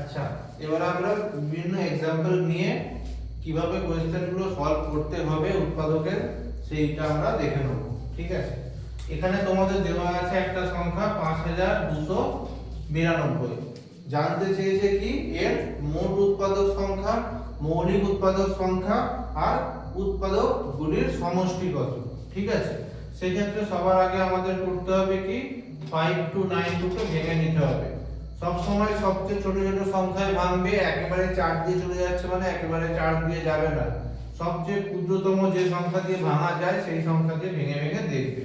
আচ্ছা, এবার আমরা বিভিন্ন एग्जांपल নিয়ে কিভাবে কোশ্চেনগুলো সলভ করতে হবে উৎপাদকের সেইটা আমরা দেখে নেব। ঠিক আছে, এখানে তোমাদের দেওয়া আছে একটা সংখ্যা 5292। জানতে চেয়েছে কি এর মোট উৎপাদক সংখ্যা, মৌলিক উৎপাদক সংখ্যা আর উৎপাদকগুলির সমষ্টি কত। ঠিক আছে, সেই ক্ষেত্রে সবার আগে আমাদের করতে হবে কি 5292 কে ভেঙে নিতে হবে। সব সময় সবচেয়ে ছোট ছোট সংখ্যায় ভাঙবে, একেবারে 4 দিয়ে চলে যাচ্ছে মানে একেবারে 4 দিয়ে যাবে না, সবচেয়ে ক্ষুদ্রতম যে সংখ্যা দিয়ে ভাঙা যায় সেই সংখ্যা দিয়ে ভেঙে ভেঙে দেখবে।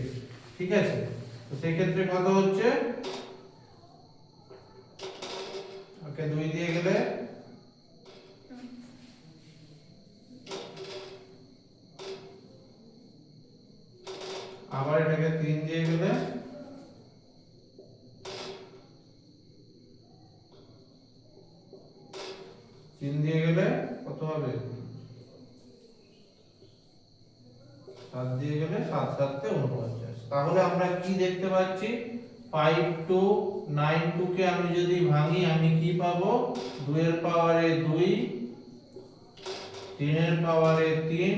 ঠিক আছে, তো সেই ক্ষেত্রে কত হচ্ছে, ওকে 2 দিয়ে গেলে আবার এটাকে 3 দিয়ে গেলে 3 দিয়ে গেলে কত হবে, 7 দিয়ে গেলে 7 7 তে 49। তাহলে আমরা কি দেখতে পাচ্ছি 5292 কে আমি যদি ভাঙি আমি কি পাবো, 2 এর পাওয়ারে 2, 3 এর পাওয়ারে 3,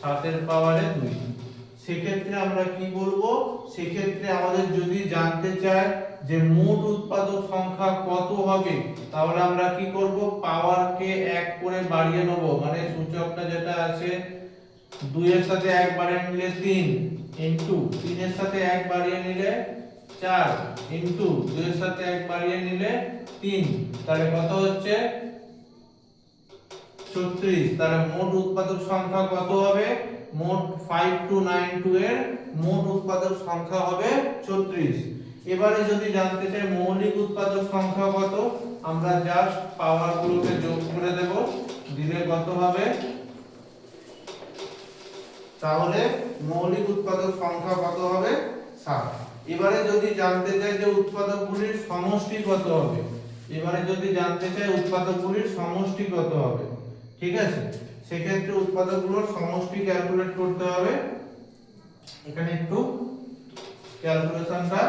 7 এর পাওয়ারে 2। সেক্ষেত্রে আমরা কি বলবো, সেক্ষেত্রে আমাদের যদি জানতে চায় যে মোট উৎপাদক সংখ্যা কত হবে, তাহলে আমরা কি করব, পাওয়ারকে 1 করে বাড়িয়ে নেব, মানে সূচকটা যেটা আছে 2 এর সাথে 1 বাড়িয়ে নিলে 3 ইনটু 3 এর সাথে 1 বাড়িয়ে নিলে 4 ইনটু 2 এর সাথে 1 বাড়িয়ে নিলে 3, তাহলে কত হচ্ছে 36। তাহলে মোট উৎপাদক সংখ্যা কত হবে, মোট 5292 এর মোট উৎপাদক সংখ্যা হবে 36। এবারে যদি জানতে চাই মৌলিক উৎপাদক সংখ্যা কত, আমরা জাস্ট পাওয়ার গুলোকে যোগ করে দেব, দিলে কত হবে, তাহলে মৌলিক উৎপাদক সংখ্যা কত হবে 7। এবারে যদি জানতে চাই যে উৎপাদকগুলির সমষ্টি কত হবে, এবারে যদি জানতে চাই উৎপাদকগুলির সমষ্টি কত হবে, ঠিক আছে, সেক্ষেত্রে উৎপাদকগুলোর সমষ্টি ক্যালকুলেট করতে হবে। এখানে একটু ক্যালকুলেশনটা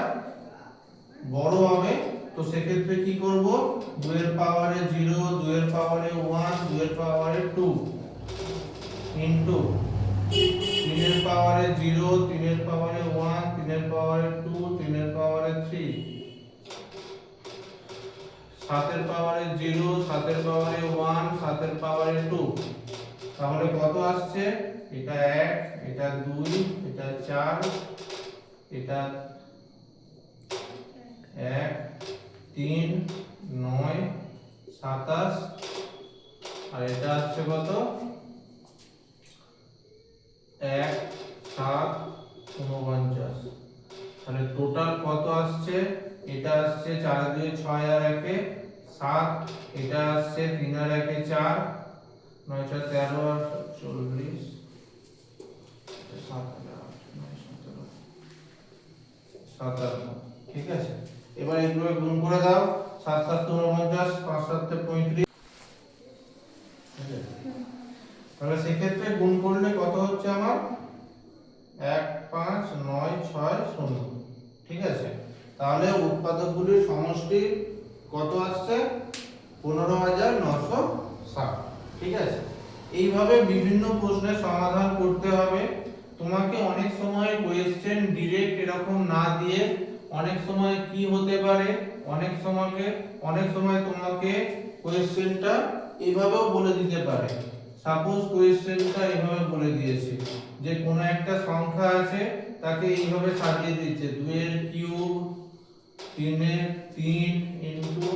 বড় হবে, তো সেক্ষেত্রে কি করব, 2 এর পাওয়ারে 0, 2 এর পাওয়ারে 1, 2 এর পাওয়ারে 2 ইনটু 3 এর পাওয়ারে 0, 3 এর পাওয়ারে 1, 3 এর পাওয়ারে 2, 3 এর পাওয়ারে 3, 7 এর পাওয়ারে 0, 7 এর পাওয়ারে 1, 7 এর পাওয়ারে 2। তাহলে কত আসছে, এটা 1, এটা 2, এটা 4, এটা 1, 3, 9, 27, আর এটা আসছে কত, 1, 7, 49। তাহলে টোটাল কত আসছে, এটা আসছে 4 2 6 আর 1 7, এটা আসছে 3 আর 1 4, 9 4 13 আর 40, 7 57। ঠিক আছে, এবার এগুলো গুণ করে দাও, 7 7 49, 5 7 35। তাহলে সেক্ষেত্রে গুণ করলে কত হচ্ছে আমার 1 5 9 6 0। ঠিক আছে, তাহলে উৎপাদকগুলির সমষ্টি কত আসছে 15960। ঠিক আছে, এইভাবে বিভিন্ন প্রশ্নের সমাধান করতে হবে। তোমাকে অনেক সময় কোশ্চেন ডাইরেক্ট এরকম না দিয়ে অনেক সময় কি হতে পারে, অনেক সময় তোমাকে কোশ্চেনটা এইভাবেও বলে দিতে পারে। সাপোজ কোশ্চেনটা এইভাবে বলে দিয়েছে যে কোনো একটা সংখ্যা আছে তাকে এইভাবে সাজিয়ে দিচ্ছে 2 এর কিউব, 3 এর 3 ইনটু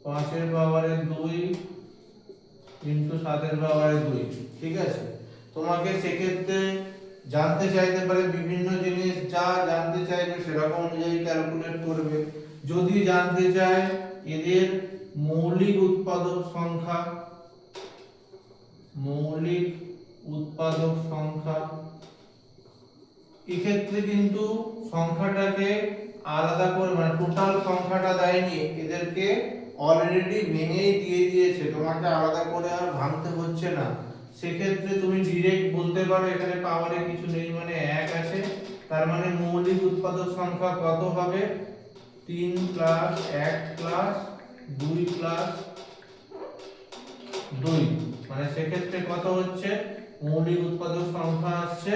5 এর পাওয়ারে 2 ইনটু 7 এর পাওয়ারে 2। ঠিক আছে, তোমাকে সেক্ষেত্রে জানতে চাইতে পারে বিভিন্ন জিনিস, যা জানতে চাইবে সেরকম অনুযায়ী ক্যালকুলেট করবে। যদি জানতে চায় এদের মৌলিক উৎপাদক সংখ্যা, এক্ষেত্রে কিন্তু সংখ্যাটাকে আলাদা করে, মানে টোটাল সংখ্যাটা দেয়নি, এদেরকে অলরেডি ভেঙেই দিয়ে দিয়েছে, তোমাকে আলাদা করে আর ভাঙতে হচ্ছে না। সেক্ষেত্রে তুমি ডাইরেক্ট বলতে পারো এখানে পাওয়ারে কিছু নেই মানে 1 আছে, তার মানে মৌলিক উৎপাদক সংখ্যা কত হবে 3 প্লাস 1 প্লাস 2 প্লাস 2, মানে সেক্ষেত্রে কত হচ্ছে, মৌলিক উৎপাদক সংখ্যা আসছে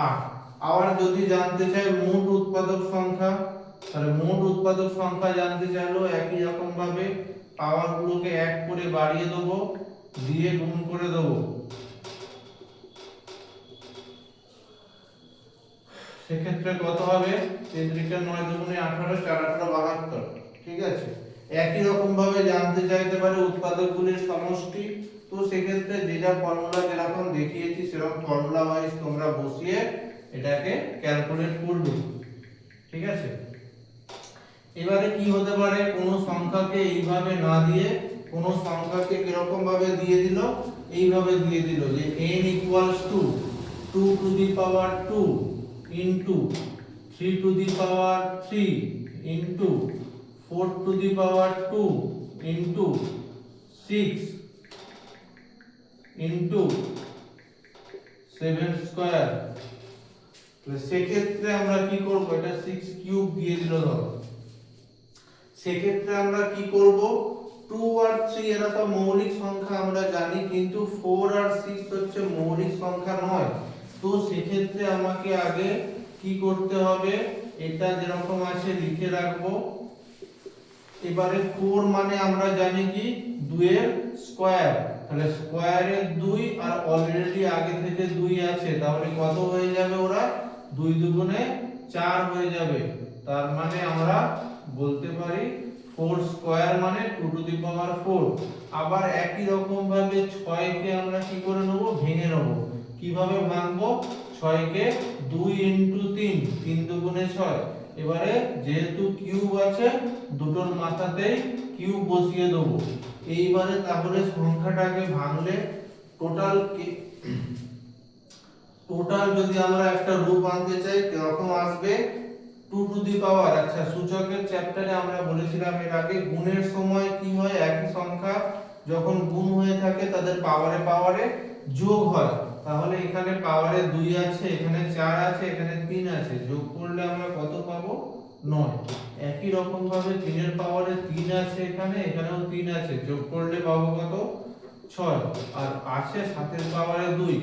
8। আবার যদি জানতে চাই মোট উৎপাদক সংখ্যা, তাহলে মোট উৎপাদক সংখ্যা জানতে চাইলেও একই রকম ভাবে পাওয়ার গুলোকে 1 করে বাড়িয়ে দেবো, দিয়ে গুণ করে দেবো। সেক্ষেত্রে কত হবে, 3 3 9 2 18, 4 18 72। ঠিক আছে, একই রকম ভাবে জানতে চাইতে পারে উৎপাদকগুলির সমষ্টি। তো সেক্ষেত্রে যে যা ফর্মুলা যেরকম দেখিয়েছি সেরকম ফর্মুলা ওয়াইজ তোমরা বসিয়ে এটাকে ক্যালকুলেট করবে। ঠিক আছে, এবারে কি হতে পারে, কোন সংখ্যাকে এইভাবে না দিয়ে কোন সংখ্যাকে কিরকম ভাবে দিয়ে দিল, এইভাবে দিয়ে দিল যে n = 2 to the power 2 into 3 to the power 3 into 4 to the power 2 into 6 into 7 square. তো সেক্ষেত্রে আমরা কি করব, এটা 6 কিউব দিয়ে দিল ধরো। সেক্ষেত্রে আমরা কি করব, 2 আর 3 এরা তো মৌলিক সংখ্যা আমরা জানি, কিন্তু 4 আর 6 হচ্ছে মৌলিক সংখ্যা নয়। তো সেক্ষেত্রে আমাকে আগে কি করতে হবে, এটা যেরকম আছে লিখে রাখবো। এবারে 4 মানে আমরা জানি কি 2 এর স্কয়ার, তাহলে স্কয়ারের 2 আর অলরেডি আগে থেকে 2 আছে, তাহলে কত হয়ে যাবে, ওরা 2 দুগুণে 4 হয়ে যাবে। তার মানে আমরা বলতে পারি 4 স্কয়ার মানে 2 টু দি পাওয়ার 4। আবার একই রকম ভাবে 6 কে আমরা কি করে নেব, ভেঙে নেব। কিভাবে ভাঙবো, 6 কে 2 ইনটু 3, 3 দুগুণে 6। এবারে যেহেতু কিউব আছে দুটোর মাথাতেই কিউব বসিয়ে দেব। এইবারে তাহলে সংখ্যাটাকে ভাঙলে টোটাল যদি আমরা একটা রূপ আনতে চাই কিরকম আসবে, 2 টু দি পাওয়ার। আচ্ছা, সূচকের চ্যাপ্টারে আমরা বলেছিলাম এর আগে গুণের সময় কি হয়, একই সংখ্যা যখন গুণ হয়ে থাকে তাদের পাওয়ারে পাওয়ারে যোগ হয়। তাহলে এখানে পাওয়ারে 2 আছে, এখানে 4 আছে, এখানে 3 আছে, যোগ করলে আমরা কত পাবো, 9। একই রকম ভাবে 3 এর পাওয়ারে 3 আছে, এখানে এখানেও 3 আছে, যোগ করলে পাবো কত, 6। আর আছে 7 এর পাওয়ারে 2।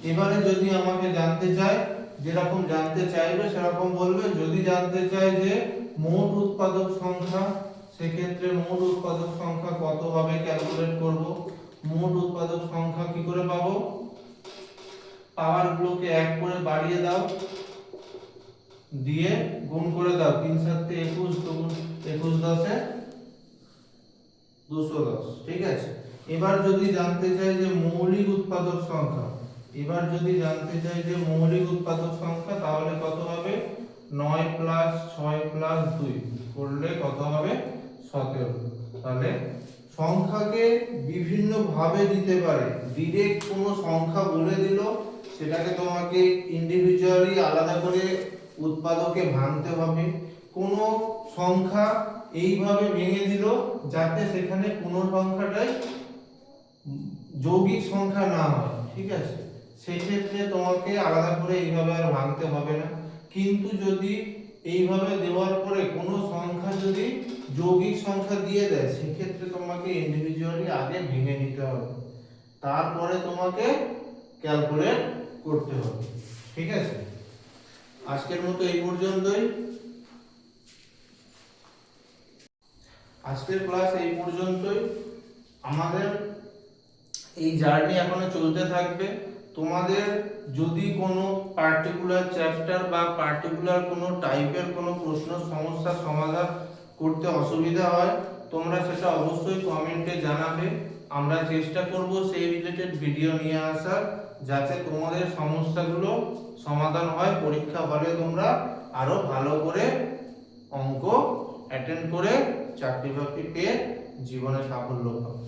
এবারে যদি আমাকে জানতে চায়, যেরকম জানতে চাইবে সেরকম বলবে। যদি জানতে চায় যে মোট উৎপাদক সংখ্যা, সেক্ষেত্রে মোট উৎপাদক সংখ্যা কত হবে ক্যালকুলেট করব। মোট উৎপাদক সংখ্যা কি করে পাবো, পাওয়ার গুলোকে 1 করে বাড়িয়ে দাও, দিয়ে গুণ করে দাও। 3 7 21, 21 10 210। ঠিক আছে, এবার যদি জানতে চাই যে মৌলিক উৎপাদক সংখ্যা, তাহলে কত হবে, 9 প্লাস 6 প্লাস 2 করলে কত হবে, 17। তাহলে সংখ্যাকে বিভিন্ন ভাবে দিতে পারে। ডাইরেক্ট কোনো সংখ্যা বলে দিল, সেটাকে তোমাকে ইন্ডিভিজুয়ালি আলাদা করে উৎপাদকে ভাঙতে হবে। কোনো সংখ্যা এইভাবে ভেঙে দিল যাতে সেখানে কোনো সংখ্যাটাই যৌগিক সংখ্যা না হয়। ঠিক আছে, সেই ক্ষেত্রে তোমাকে আলাদা করে এইভাবে আর ভাঙতে হবে না। কিন্তু যদি এইভাবে দেওয়ার পরে কোনো সংখ্যা যদি যৌগিক সংখ্যা দিয়ে দেয়, সেক্ষেত্রে তোমাকে ইন্ডিভিজুয়ালি আগে ভেঙে নিতে হবে, তারপরে তোমাকে ক্যালকুলেট করতে হবে। ঠিক আছে, আজকের মতো এই পর্যন্তই। আজকের ক্লাস এই পর্যন্তই। আমাদের এই জার্নি এখনো চলতে থাকবে। তোমাদের যদি কোনো পার্টিকুলার চ্যাপ্টার বা পার্টিকুলার কোনো টাইপের কোনো প্রশ্ন সমস্যার সমাধান করতে অসুবিধা হয়, তোমরা সেটা অবশ্যই কমেন্টে জানাবে। আমরা চেষ্টা করব সেই রিলেটেড ভিডিও নিয়ে আসার, যাতে তোমাদের সমস্যাগুলো সমাধান হয়। পরীক্ষা হলে তোমরা আরো ভালো করে অঙ্ক অ্যাটেন্ড করে চাকরি বাকরি পেয়ে জীবনে সাফল্য পাবে।